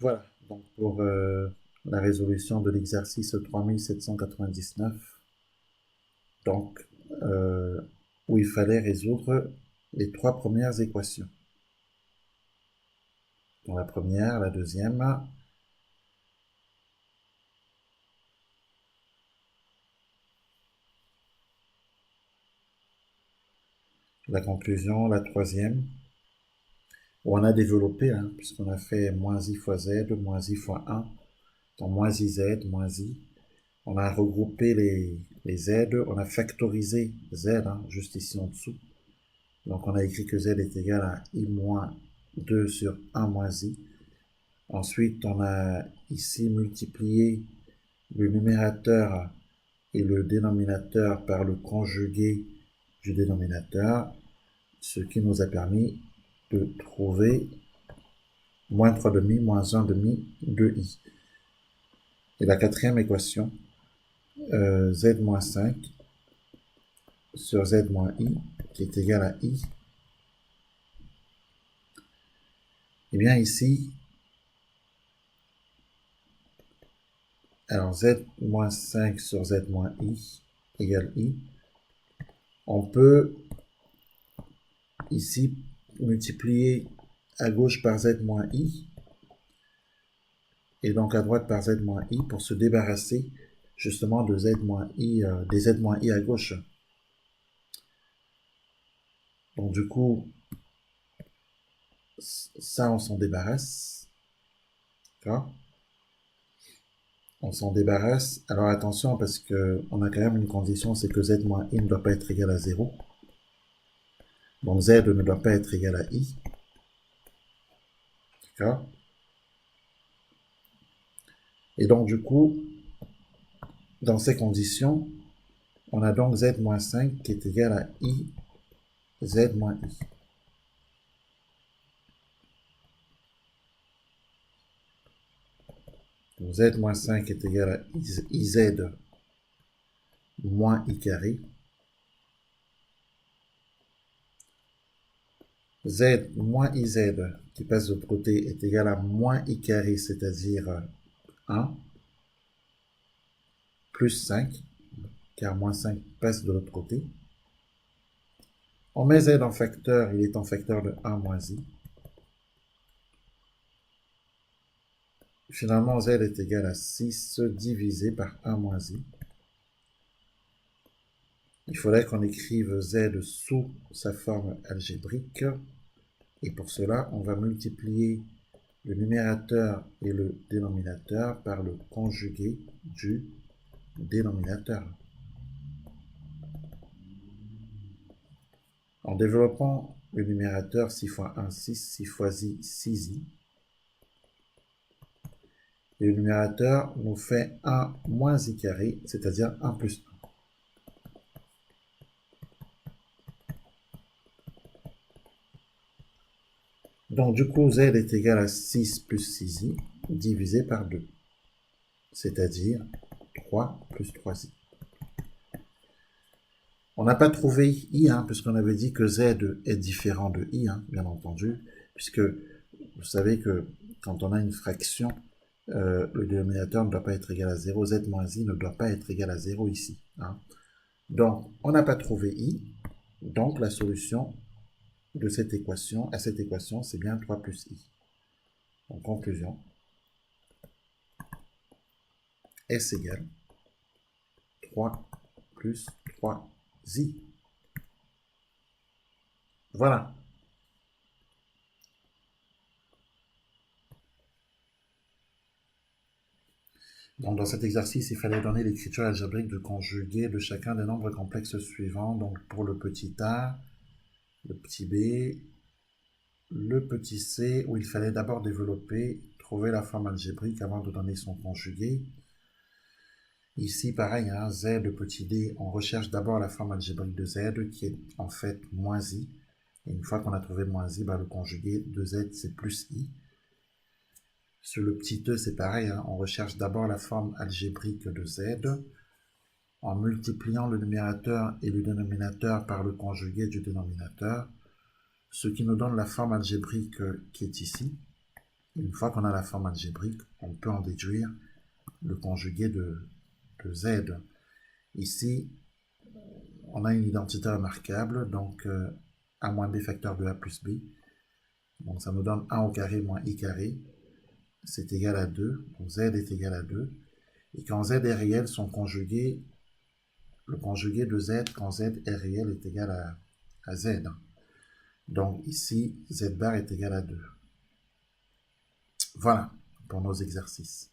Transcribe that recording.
Voilà, donc pour la résolution de l'exercice 3799, donc où il fallait résoudre les trois premières équations. Donc la première, la deuxième, la conclusion, la troisième, où on a développé, hein, puisqu'on a fait moins i fois z, moins i fois 1, donc moins iz, moins i. On a regroupé les z, on a factorisé z, hein, juste ici en dessous. Donc on a écrit que z est égal à i moins 2 sur 1 moins i. Ensuite, on a ici multiplié le numérateur et le dénominateur par le conjugué du dénominateur, ce qui nous a permis de trouver moins 3 demi, moins 1 demi de i. Et la quatrième équation, z moins 5 sur z moins i, qui est égal à i. Et bien ici, alors z moins 5 sur z moins i égale i. On peut ici multiplier à gauche par z moins i et donc à droite par z moins i pour se débarrasser justement de z moins i, des z moins i à gauche. Donc du coup, ça on s'en débarrasse. D'accord ? On s'en débarrasse. Alors attention parce que on a quand même une condition, c'est que z moins i ne doit pas être égal à 0. Donc z ne doit pas être égal à i. D'accord ? Et donc du coup, dans ces conditions, on a donc z moins 5 qui est égal à i z moins i. Donc z moins 5 est égal à iz moins i carré. Z moins iz qui passe de l'autre côté est égal à moins i carré, c'est-à-dire 1, plus 5, car moins 5 passe de l'autre côté. On met z en facteur, il est en facteur de 1 moins i. Finalement, z est égal à 6 divisé par 1 moins i. Il faudrait qu'on écrive z sous sa forme algébrique. Et pour cela, on va multiplier le numérateur et le dénominateur par le conjugué du dénominateur. En développant le numérateur, 6 fois 1, 6, 6 fois i, 6i. Et le numérateur nous fait 1 moins i carré, c'est-à-dire 1 plus 1. Donc du coup, z est égal à 6 plus 6i divisé par 2, c'est-à-dire 3 plus 3i. On n'a pas trouvé i, hein, puisqu'on avait dit que z est différent de i, hein, bien entendu, puisque vous savez que quand on a une fraction, le dénominateur ne doit pas être égal à 0, z moins i ne doit pas être égal à 0 ici. Hein. Donc, on n'a pas trouvé i, donc la solution de cette équation, à cette équation, c'est bien 3 plus i. En conclusion, s égale 3 plus 3i. Voilà. Donc, dans cet exercice, il fallait donner l'écriture algébrique de conjugué de chacun des nombres complexes suivants. Donc, pour le petit a, le petit b, le petit c, où il fallait d'abord développer, trouver la forme algébrique avant de donner son conjugué. Ici, pareil, hein, z, le petit d, on recherche d'abord la forme algébrique de z, qui est en fait moins i. Et une fois qu'on a trouvé moins i, le conjugué de z, c'est plus i. Sur le petit e, c'est pareil, hein, on recherche d'abord la forme algébrique de z, en multipliant le numérateur et le dénominateur par le conjugué du dénominateur, ce qui nous donne la forme algébrique qui est ici. Une fois qu'on a la forme algébrique, on peut en déduire le conjugué de Z. Ici, on a une identité remarquable, donc A moins B facteur de A plus B. Donc ça nous donne A au carré moins I carré. C'est égal à 2. Donc Z est égal à 2. Et quand Z est réel, son conjugué, le conjugué de Z, quand Z est réel, est égal à Z. Donc ici, Z bar est égal à 2. Voilà pour nos exercices.